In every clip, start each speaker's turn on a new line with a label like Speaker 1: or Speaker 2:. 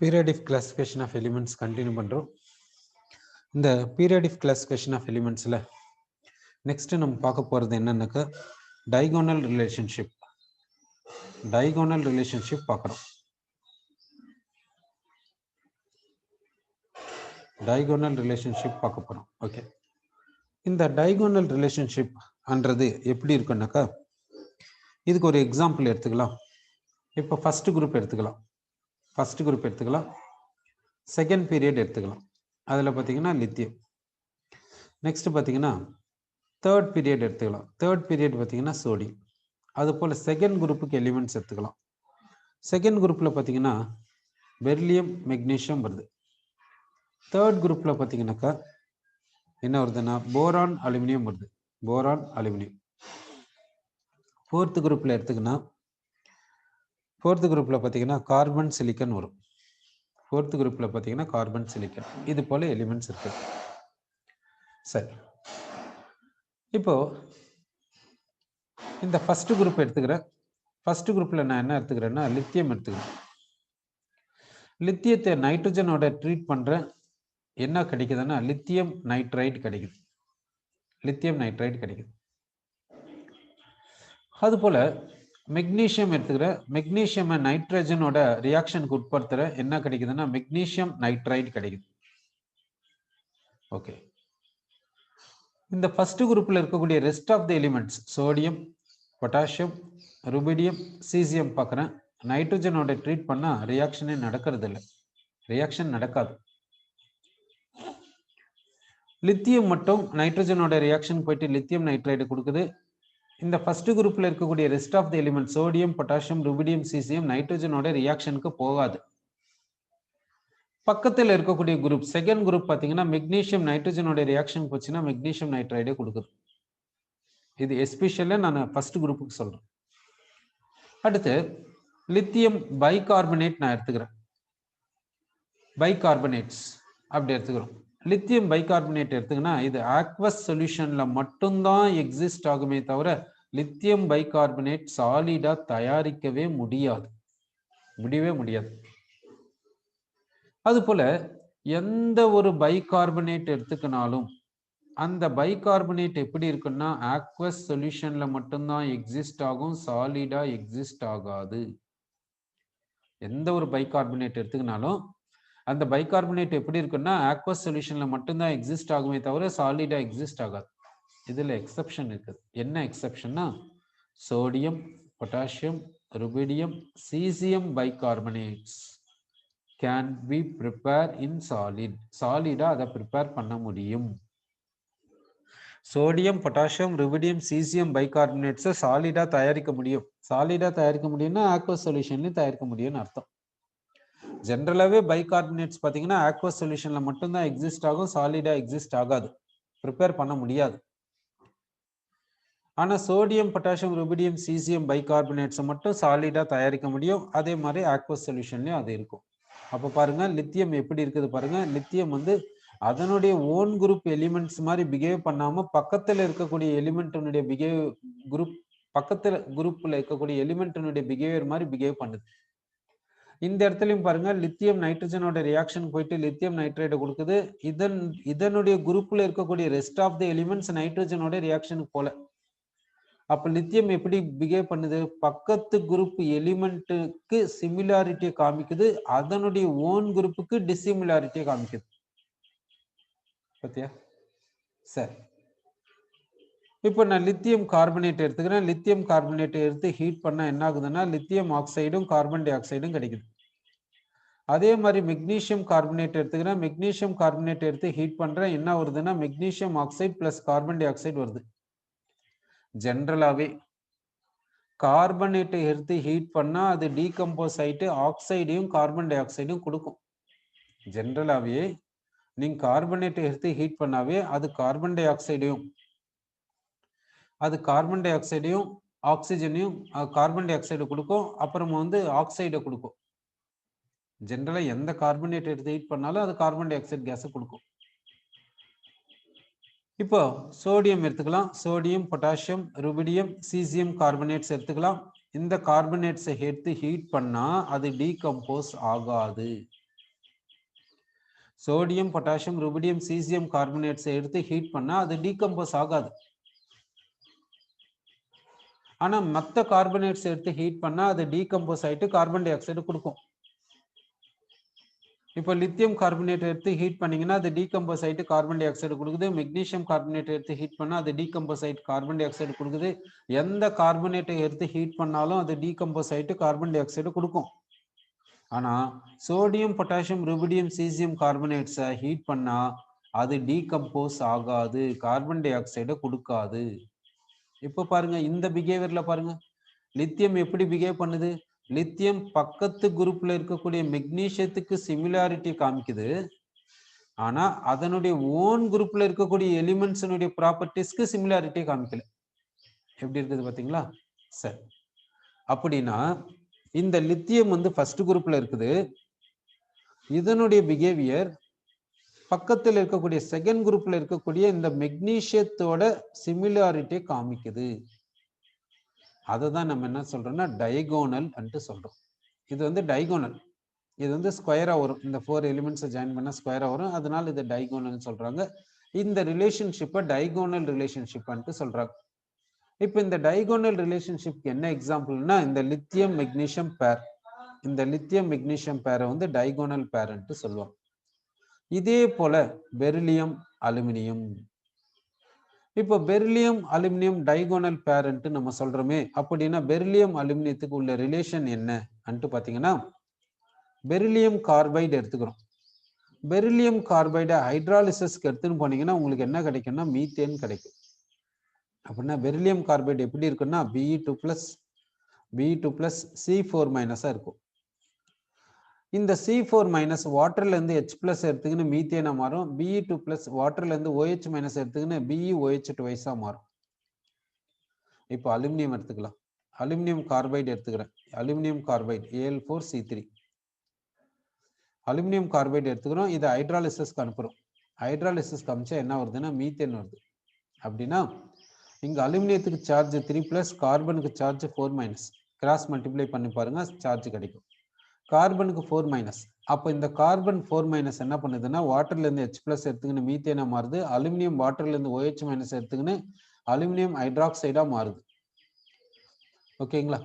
Speaker 1: Periodic classification of elements continue பண்றோம். இந்த periodic classification of elementsல next நம்ம பார்க்க போறது என்னன்னாக்க diagonal relationship பார்க்கறோம். diagonal relationship பார்க்க போறோம். ஓகே, இந்த diagonal relationship அன்றது எப்படி இருக்குன்னாக்கா இதுக்கு ஒரு எக்ஸாம்பிள் எடுத்துக்கலாம். இப்போ ஃபர்ஸ்ட் குரூப் எடுத்துக்கலாம், செகண்ட் பீரியட் எடுத்துக்கலாம். அதில் பார்த்தீங்கன்னா லித்தியம். நெக்ஸ்ட் பார்த்தீங்கன்னா தேர்ட் பீரியட் எடுத்துக்கலாம். தேர்ட் பீரியட் பார்த்தீங்கன்னா சோடியம். அது போல் செகண்ட் குரூப்புக்கு எலிமெண்ட்ஸ் எடுத்துக்கலாம். செகண்ட் குரூப்பில் பார்த்தீங்கன்னா பெர்லியம், மெக்னீஷியம் வருது. தேர்ட் குரூப்பில் பார்த்தீங்கன்னாக்கா என்ன வருதுன்னா போரான், அலுமினியம் வருது. Boron, aluminium. ஃபோர்த்து குரூப்பில் எடுத்துக்கினா ஃபோர்த்து குரூப்பில் பார்த்தீங்கன்னா கார்பன், சிலிக்கன் வரும். ஃபோர்த்து குரூப்பில் பார்த்தீங்கன்னா கார்பன், சிலிக்கன் இது போல் எலிமெண்ட்ஸ் இருக்கு. சரி, இப்போ இந்த ஃபர்ஸ்ட் குரூப் எடுத்துக்கிறேன். ஃபர்ஸ்ட் குரூப்பில் நான் என்ன எடுத்துக்கிறேன்னா லித்தியம் எடுத்துக்கிறேன். லித்தியத்தை நைட்ரஜனோட ட்ரீட் பண்ணுறேன். என்ன கிடைக்குதுன்னா லித்தியம் நைட்ரைடு கிடைக்குது. லித்தியம் நைட்ரைடு கிடைக்குது. அதுபோல் மெக்னீஷியம் எடுத்துக்கிறேன். மெக்னீஷியம் நைட்ரஜனோட ரியாக்ஷனுக்கு உட்படுத்துற என்ன கிடைக்குதுன்னா மெக்னீஷியம் நைட்ரைடு கிடைக்குது. ஓகே, இந்த ஃபர்ஸ்ட் குரூப்ல இருக்கக்கூடிய rest of the elements sodium, potassium, rubidium, caesium பார்க்குறேன். நைட்ரஜனோட ட்ரீட் பண்ணா ரியாக்ஷனே நடக்கிறது இல்லை, ரியாக்ஷன் நடக்காது. லித்தியம் மட்டும் நைட்ரஜனோட ரியாக்ஷன் போயிட்டு லித்தியம் நைட்ரைடு கொடுக்குது. இந்த ஃபர்ஸ்ட் குரூப்ல இருக்கக்கூடிய rest of the element sodium, potassium, rubidium, caesium நைட்ரஜனோட ரியாக்ஷனுக்கு போகாது. பக்கத்தில் இருக்கக்கூடிய குரூப் செகண்ட் குரூப் பார்த்தீங்கன்னா மெக்னீஷியம் நைட்ரஜனோட ரியாக்ஷன் போச்சுன்னா மெக்னீஷியம் நைட்ரைடே கொடுக்குது. இது எஸ்பெஷலாக நான் ஃபர்ஸ்ட் குரூப்புக்கு சொல்றேன். அடுத்து லித்தியம் பைகார்பனேட் நான் எடுத்துக்கிறேன். பைகார்பனேட்ஸ் அப்படி எடுத்துக்கிறோம். லித்தியம் பைகார்பனேட் எடுத்துக்கினா இது ஆக்வஸ் சொல்யூஷன்ல மட்டும்தான் எக்ஸிஸ்ட் ஆகுமே தவிர லித்தியம் பைகார்பனேட் சாலிடா தயாரிக்கவே முடியாது, முடியவே முடியாது. அது போல எந்த ஒரு பைகார்பனேட் எடுத்துக்கினாலும் அந்த பைகார்பனேட் எப்படி இருக்குன்னா ஆக்வஸ் சொல்யூஷன்ல மட்டும்தான் எக்ஸிஸ்ட் ஆகும், சாலிடா எக்ஸிஸ்ட் ஆகாது. எந்த ஒரு பைகார்பனேட் எடுத்துக்கினாலும் அந்த பைகார்பனேட் எப்படி இருக்குன்னா ஆக்வஸ் சொல்யூஷன்ல மட்டும்தான் எக்ஸிஸ்ட் ஆகுமே தவிர சாலிடா எக்ஸிஸ்ட் ஆகாது. இதுல எக்ஸெப்ஷன் இருக்குது. என்ன எக்ஸெப்ஷன்னா sodium, potassium, rubidium, caesium bicarbonates can be prepare in solid. சாலிடா அதை ப்ரிப்பேர் பண்ண முடியும். சோடியம், பொட்டாசியம், ருபீடியம், சீசியம் பைகார்பனேட்ஸை சாலிடா தயாரிக்க முடியும். சாலிடா தயாரிக்க முடியும்னா ஆக்வஸ் சொல்யூஷன்லையும் தயாரிக்க முடியும்னு அர்த்தம். ஜென்ரலாகவே பைகார்பனேட்ஸ் பார்த்தீங்கன்னா ஆக்வஸ் சொல்யூஷன்ல மட்டும்தான் எக்ஸிஸ்ட் ஆகும், சாலிடா எக்ஸிஸ்ட் ஆகாது, ப்ரிப்பேர் பண்ண முடியாது. ஆனால் சோடியம், பொட்டாசியம், ருபீடியம், சீசியம் பைகார்பனேட்ஸை மட்டும் சாலிடா தயாரிக்க முடியும். அதே மாதிரி ஆக்வஸ் சொல்யூஷன்லையும் அது இருக்கும். அப்போ பாருங்க லித்தியம் எப்படி இருக்குது பாருங்க. லித்தியம் அதனுடைய ஓன் குரூப் எலிமெண்ட்ஸ் மாதிரி பிஹேவ் பண்ணாம பக்கத்தில் இருக்கக்கூடிய எலிமெண்ட்டினுடைய பிஹேவ் குரூப் பக்கத்தில் குரூப்ல இருக்கக்கூடிய எலிமெண்ட்டினுடைய பிஹேவியர் மாதிரி பிஹேவ் பண்ணுது. இந்த இடத்துலயும் பாருங்க லித்தியம் நைட்ரஜனோட ரியாக்ஷன் போயிட்டு லித்தியம் நைட்ரைடு கொடுக்குது. இதனுடைய குரூப்ல இருக்கக்கூடிய ரெஸ்ட் ஆஃப் த எலிமெண்ட்ஸ் நைட்ரஜனோட ரியாக்ஷனுக்கு போல. அப்ப லித்தியம் எப்படி பிஹேவ் பண்ணுது, பக்கத்து குரூப் எலிமெண்ட்டுக்கு சிமிலாரிட்டியை காமிக்குது, அதனுடைய ஓன் குரூப்புக்கு டிசிமிலாரிட்டியை காமிக்குது. பத்தியா? சரி, இப்போ நான் லித்தியம் கார்பனேட் எடுத்துக்கிறேன். லித்தியம் கார்பனேட் எடுத்து ஹீட் பண்ணா என்ன ஆகுதுன்னா லித்தியம் ஆக்சைடும் கார்பன் டை ஆக்சைடும் கிடைக்குது. அதே மாதிரி மெக்னீஷியம் கார்பனேட் எடுத்துக்கிறேன். மெக்னீஷியம் கார்பனேட் எடுத்து ஹீட் பண்றேன். என்ன வருதுன்னா magnesium oxide plus carbon di oxide வருது. ஜென்ரலாவே கார்பனேட்டை எடுத்து ஹீட் பண்ணா அது டீகம்போஸ் ஆயிட்டு ஆக்சைடையும் கார்பன் டை ஆக்சைடும் கொடுக்கும். ஜென்ரலாவே நீங்க கார்பனேட்டை எடுத்து ஹீட் பண்ணாவே அது கார்பன் டை ஆக்சைடையும் ஆக்சிஜனையும் கார்பன் டை ஆக்சைடு கொடுக்கும். அப்புறமா ஆக்சைடை கொடுக்கும். ஜென்ரலா எந்த கார்பனேட் எடுத்து ஹீட் பண்ணாலும் அது கார்பன் டை ஆக்சைடு கேஸை கொடுக்கும். இப்போ சோடியம் எடுத்துக்கலாம். Sodium, potassium, rubidium, caesium carbonates எடுத்துக்கலாம். இந்த கார்பனேட்ஸை எடுத்து ஹீட் பண்ணா அது டீகம்போஸ் ஆகாது. சோடியம் பொட்டாசியம் ருபிடியம் சீசியம் கார்பனேட்ஸை எடுத்து ஹீட் பண்ணா அது டீகம்போஸ் ஆகாது. ஆனா மற்ற கார்பனேட்ஸ் எடுத்து ஹீட் பண்ணா அது டீகம்போஸ் ஆயிட்டு கார்பன் டை ஆக்சைடு கொடுக்கும். இப்போ லித்தியம் கார்பனேட் எடுத்து ஹீட் பண்ணீங்கன்னா அது டீகம்போஸ் ஆயிட்டு கார்பன் டை ஆக்சைடு கொடுக்குது. மெக்னீசியம் கார்பனேட் எடுத்து ஹீட் பண்ணா அது டீகம்போஸ் ஆயிட்டு கார்பன் டை ஆக்சைடு கொடுக்குது. எந்த கார்பனேட்டை எடுத்து ஹீட் பண்ணாலும் அது டீகம்போஸ் ஆயிட்டு கார்பன் டை ஆக்சைடு கொடுக்கும். ஆனா சோடியம் பொட்டாசியம் ருபிடியம் சீசியம் கார்பனேட்ஸை ஹீட் பண்ணா அது டீகம்போஸ் ஆகாது, கார்பன் டை ஆக்சைடை கொடுக்காது. இப்போ பாருங்க இந்த பிஹேவியர்ல பாருங்க, லித்தியம் எப்படி பிஹேவ் பண்ணுது. லித்தியம் பக்கத்து குரூப்ல இருக்கக்கூடிய மெக்னீசியத்துக்கு சிமிலாரிட்டி காமிக்குது. ஆனா அதனுடைய ஓன் குரூப்ல இருக்கக்கூடிய எலிமெண்ட்ஸனுடைய ப்ராப்பர்ட்டிஸ்க்கு சிமிலாரிட்டி காமிக்கல. எப்படி இருக்குது பாத்தீங்களா? சரி, அப்படின்னா இந்த லித்தியம் வந்து ஃபர்ஸ்ட் குரூப்ல இருக்குது. இதனுடைய பிஹேவியர் பக்கத்தில் இருக்கக்கூடிய செகண்ட் குரூப்ல இருக்கக்கூடிய இந்த மெக்னீசியத்தோட சிமிலாரிட்டி காமிக்குது. அதை தான் நம்ம என்ன சொல்றோம்னா டைகோனல் என்று சொல்றோம். இது வந்து டைகோனல், இது வந்து ஸ்கொயரா வரும். இந்த 4 எலிமெண்ட்ஸை ஜாயின் பண்ணா ஸ்கொயரா வரும். அதனால இது டைகோனல் சொல்றாங்க. இந்த ரிலேஷன்ஷிப்பை டைகோனல் ரிலேஷன்ஷிப் சொல்றாங்க. இப்போ இந்த டைகோனல் ரிலேஷன்ஷிப்க்கு என்ன எக்ஸாம்பிள்னா இந்த லித்தியம் மெக்னீசியம் பேர். இந்த லித்தியம் மெக்னீசியம் பேரை வந்து டைகோனல் பேர் சொல்லுவாங்க. இதே போல பெரிலியம் அலுமினியம். இப்போ பெரிலியம் அலுமினியம் டைகோனல் பேர் நம்ம சொல்றோமே, அப்படின்னா பெரிலியம் அலுமினியத்துக்கு உள்ள ரிலேஷன் என்ன பாத்தீங்கன்னா, பெரிலியம் கார்பைடு எடுத்துக்கிறோம். பெரிலியம் கார்பைடை ஹைட்ராலிசிஸ்க்கு எடுத்துன்னு போனீங்கன்னா உங்களுக்கு என்ன கிடைக்கும்னா மீத்தேன் கிடைக்கும். அப்படின்னா பெரிலியம் கார்பைடு எப்படி இருக்குன்னா Be2+ C4- இருக்கும். இந்த C4- வாட்டர்ல இருந்து H+ எடுத்துக்கின்னு மீத்தேனா மாறும். Be2+ வாட்டர்ல இருந்து OH- எடுத்துக்கின்னு BeOH2 மாறும். இப்போ அலுமினியம் எடுத்துக்கலாம். அலுமினியம் கார்பைடு எடுத்துக்கிறேன். Aluminium carbide Al4C3. Aluminium carbide எடுத்துக்கிறோம். இதை ஹைட்ராலிசிஸ்க்கு அனுப்புறோம். ஹைட்ராலிசிஸ் காமிச்சா என்ன வருதுன்னா மீத்தேன் வருது. அப்படின்னா இங்க அலுமினியத்துக்கு சார்ஜ் 3+, கார்பனுக்கு சார்ஜ் 4-. கிராஸ் மல்டிப்ளை பண்ணி பாருங்க, சார்ஜ் கிடைக்கும். கார்பனுக்கு 4-. அப்போ இந்த கார்பன் 4- என்ன பண்ணுதுன்னா வாட்டர்ல இருந்து H+ எடுத்துக்கின்னு மீத்தேனா மாறுது. அலுமினியம் வாட்டர்ல இருந்து OH- எடுத்துக்கின்னு அலுமினியம் ஹைட்ராக்சைடா மாறுது. ஓகேங்களா?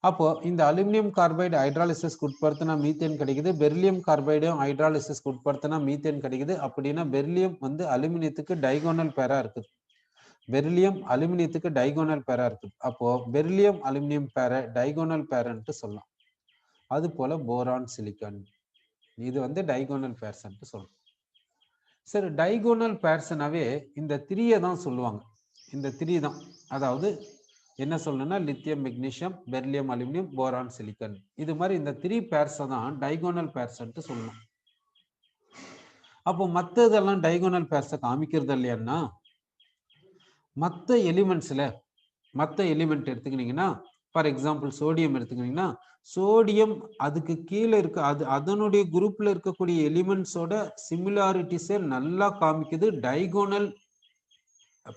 Speaker 1: அப்போ இந்த அலுமினியம் கார்பைடு ஹைட்ராலிசிஸ்க்கு உட்படுத்தினா மீத்தேன் கிடைக்குது. பெரிலியம் கார்பைடும் ஹைட்ராலிசிஸ்க்கு உட்படுத்தினா மீத்தேன் கிடைக்குது. அப்படின்னா பெரிலியம் வந்து அலுமினியத்துக்கு டைகோனல் பேரா இருக்குது. பெரிலியம் அலுமினியத்துக்கு டைகோனல் பேரா இருக்குது. அப்போ பெரிலியம் அலுமினியம் பேரை டைகோனல் பேரன்ட்டு சொல்லலாம். அது போல போரான் சிலிக்கான், இது வந்து டைகோனல் பேர்ஸ் சொல்றோம். சரி, டைகோனல் பேர்ஸ்னாவே இந்த 3 தான் சொல்லுவாங்க. இந்த 3 தான், அதாவது என்ன சொல்லணும்னா lithium magnesium, beryllium aluminium, boron silicon. இது மாதிரி இந்த 3 பேர்ஸ் தான் டைகோனல் பேர்ஸ் சொல்லணும். அப்போ மற்ற இதெல்லாம் டைகோனல் பேர்ஸை காமிக்கிறது இல்லையான்னா, மற்ற எலிமெண்ட் எடுத்துக்கிட்டீங்கன்னா, ஃபார் எக்ஸாம்பிள் சோடியம் எடுத்துக்கிட்டீங்கன்னா, சோடியம் அதுக்கு கீழே இருக்க அதனுடைய குரூப்ல இருக்கக்கூடிய எலிமெண்ட்ஸோட சிமிலாரிட்டிஸை நல்லா காமிக்குது டைகோனல்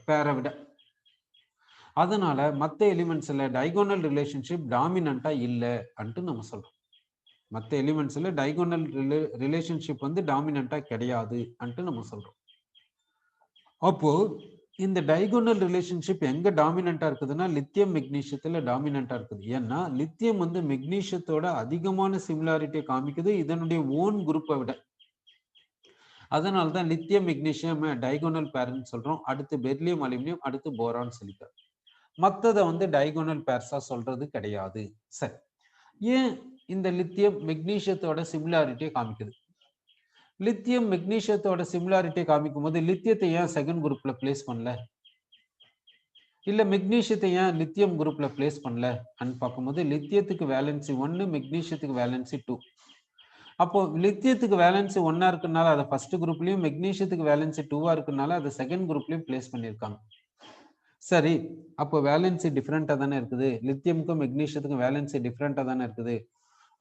Speaker 1: பேரை விட. அதனால மற்ற எலிமெண்ட்ஸ்ல டைகோனல் ரிலேஷன்ஷிப் டாமினண்டா இல்லை நம்ம சொல்றோம். மற்ற எலிமெண்ட்ஸ்ல டைகோனல் ரிலேஷன்ஷிப் வந்து டாமினண்டா கிடையாது நம்ம சொல்றோம். அப்போ இந்த டைகோனல் ரிலேஷன்ஷிப் எங்க டாமினண்டா இருக்குதுன்னா லித்தியம் மெக்னீசியத்துல டாமினண்டா இருக்குது. ஏன்னா லித்தியம் வந்து மெக்னீசியத்தோட அதிகமான சிமிலாரிட்டியை காமிக்குது இதனுடைய ஓன் குரூப்பை விட. அதனால்தான் லித்தியம் மெக்னீசியம் டைகோனல் பேர்னு சொல்றோம். அடுத்து பெரிலியம் அலுமினியம், அடுத்து போரான் சிலிக்கான். மற்றதை வந்து டைகோனல் பேர்ஸா சொல்றது கிடையாது. சரி, ஏன் இந்த லித்தியம் மெக்னீசியத்தோட சிமிலாரிட்டியை காமிக்குது? லித்தியம் மெக்னீசியத்தோட சிமிலாரிட்டி காமிக்கும் போது லித்தியத்தை ஏன் செகண்ட் குரூப்ல பிளேஸ் பண்ணல, இல்ல மெக்னீசியத்தை ஏன் லித்தியம் குரூப்ல பிளேஸ் பண்ணல பார்க்கும்போது லித்தியத்துக்கு வேலன்சி 1, மெக்னீசியத்துக்கு வேலன்சி 2. அப்போ லித்தியத்துக்கு வேலன்சி 1 இருக்குனால அதை ஃபர்ஸ்ட் குரூப்லயும், மெக்னீசியத்துக்கு வேலன்சி 2 இருக்குனால அதை செகண்ட் குரூப்லயும் பிளேஸ் பண்ணியிருக்காங்க. சரி, அப்போ வேலன்சி டிஃப்ரெண்டா தானே இருக்குது. லித்தியமுக்கும் மெக்னீசியத்துக்கும் வேலன்சி டிஃப்ரெண்டா தானே இருக்குது.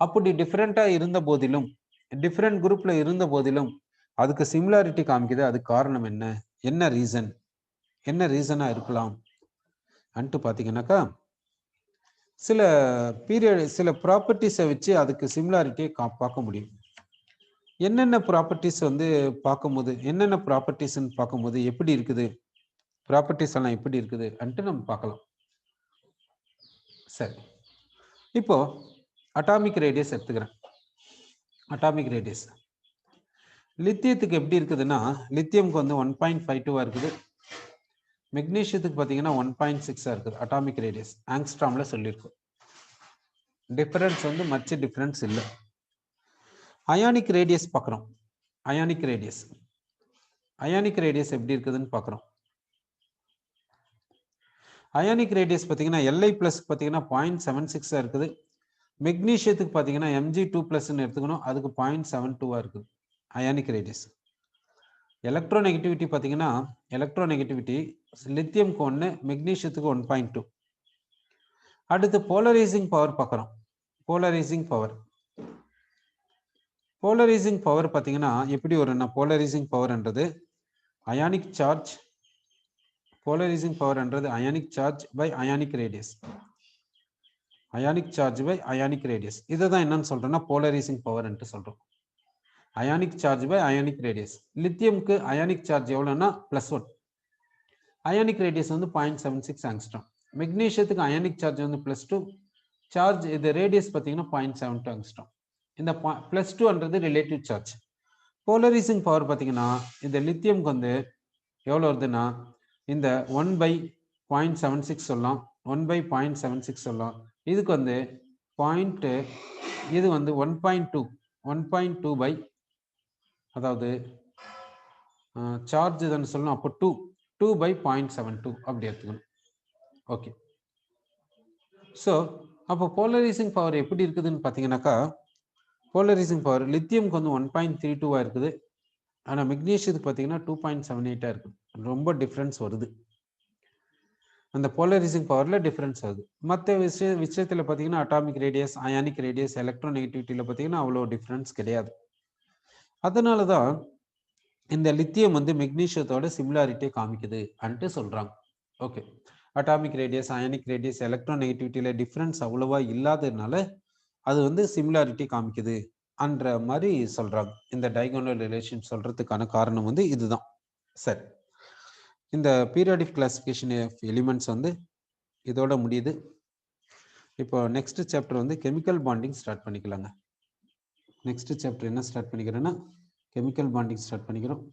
Speaker 1: அப்படி டிஃப்ரெண்டா இருந்த போதிலும், டிஃப்ரெண்ட் குரூப்ல இருந்த போதிலும் அதுக்கு சிமிலாரிட்டி காமிக்குது. அதுக்கு காரணம் என்ன, என்ன ரீசனா இருக்கலாம் பாத்தீங்கன்னாக்கா, சில ப்ராப்பர்ட்டிஸை வச்சு அதுக்கு சிமிலாரிட்டியை பார்க்க முடியும். என்னென்ன ப்ராப்பர்ட்டிஸ் வந்து பார்க்கும்போது என்னென்ன ப்ராப்பர்ட்டிஸ்ன்னு பார்க்கும்போது எப்படி இருக்குது, ப்ராப்பர்ட்டிஸ் எல்லாம் எப்படி இருக்குது அன்ட்டு நம்ம பார்க்கலாம். சரி, இப்போ அட்டாமிக் ரேடியஸ் எடுத்துக்கிறேன். அட்டாமிக் ரேடியஸ் லித்தியத்துக்கு எப்படி இருக்குதுன்னா, லித்தியம்க்கு வந்து 1.52 இருக்குது. மெக்னீஷியத்துக்கு பார்த்தீங்கன்னா 1.6 இருக்குது. அட்டாமிக் ரேடியஸ் ஆங்ஸ்ட்ராம்ல சொல்லியிருக்கோம். டிஃபரன்ஸ் வந்து மச் டிஃபரன்ஸ் இல்லை. அயானிக் ரேடியஸ் பார்க்குறோம். அயானிக் ரேடியஸ் எப்படி இருக்குதுன்னு பார்க்குறோம். அயானிக் ரேடியஸ் பார்த்தீங்கன்னா Li பிளஸ் பார்த்தீங்கன்னா 0.76 இருக்குது. மெக்னீஷியத்துக்கு பார்த்தீங்கன்னா Mg2+ எடுத்துக்கணும், அதுக்கு 0.72 இருக்குது அயானிக் ரேடியஸ். எலக்ட்ரோநெகட்டிவிட்டி பார்த்தீங்கன்னா எலக்ட்ரோநெகட்டிவிட்டி லித்தியம்க்கு 1, மெக்னீஷியத்துக்கு 1.2. அடுத்து போலரைசிங் பவர் பார்க்குறோம். போலரைசிங் பவர் பார்த்தீங்கன்னா எப்படி வரும்னா, போலரைசிங் பவர்ன்றது அயானிக் சார்ஜ், போலரைசிங் பவர்ன்றது ionic charge by ionic radius. Ionic charge by ionic radius இதை தான் என்னன்னு சொல்றோம்னா போலரைசிங் பவர்ன்ட்டு சொல்றோம். Ionic charge by ionic radius. லித்தியம்க்கு அயானிக் சார்ஜ் எவ்வளோன்னா +1, அயானிக் ரேடியஸ் வந்து 0.76 ஆங்ஸ்ட்ராம். மெக்னீஷியத்துக்கு அயானிக் சார்ஜ் வந்து +2, சார்ஜ் இது ரேடியஸ் பார்த்தீங்கன்னா 0.72 ஆங்ஸ்ட்ராம். இந்த +2ன்றது ரிலேட்டிவ் சார்ஜ். போலரைசிங் பவர் பார்த்தீங்கன்னா இந்த லித்தியம்க்கு வந்து எவ்வளோ வருதுன்னா, இந்த 1/0.76 சொல்லலாம், 1/0.76 சொல்லலாம். இதுக்கு வந்து இது வந்து 1.2 பை, அதாவது சார்ஜ் தானே சொல்லணும், அப்போ 2/0.72 அப்படி எடுத்துக்கணும். ஓகே, ஸோ அப்போ போலரைசிங் பவர் எப்படி இருக்குதுன்னு பார்த்தீங்கன்னாக்கா, போலரைசிங் பவர் லித்தியம்க்கு வந்து 1.32 இருக்குது. ஆனால் மெக்னீஷியத்துக்கு பார்த்தீங்கன்னா 2.78 இருக்குது. ரொம்ப டிஃப்ரென்ஸ் வருது, அந்த போலரைசிங் பவரில் டிஃப்ரென்ஸ் ஆகுது. மற்ற விஷயத்தில் பார்த்தீங்கன்னா அட்டாமிக் ரேடியஸ், அயானிக் ரேடியஸ், எலக்ட்ரோநெகட்டிவிட்டியில் பார்த்தீங்கன்னா அவ்வளோ டிஃப்ரென்ஸ் கிடையாது. அதனால தான் இந்த லித்தியம் வந்து மெக்னீஷியத்தோட சிமிலாரிட்டியை காமிக்குது அன்ட்டு சொல்கிறாங்க. Okay, atomic radius, ionic radius, எலக்ட்ரோநெகட்டிவிட்டியில் டிஃப்ரென்ஸ் அவ்வளோவா இல்லாததுனால அது வந்து சிமிலாரிட்டி காமிக்குது அன்ற மாதிரி சொல்கிறாங்க. இந்த டைகோனல் ரிலேஷன் சொல்கிறதுக்கான காரணம் வந்து இதுதான். சரி, இந்த பீரியாடிக் கிளாசிஃபிகேஷன் ஆஃப் எலிமெண்ட்ஸ் வந்து இதோட முடியுது. இப்போ நெக்ஸ்ட் சாப்டர் வந்து கெமிக்கல் பாண்டிங் ஸ்டார்ட் பண்ணிக்கலாங்க. நெக்ஸ்ட் சாப்டர் என்ன ஸ்டார்ட் பண்ணிக்கிறேன்னா கெமிக்கல் பாண்டிங் ஸ்டார்ட் பண்ணிக்கிறோம்.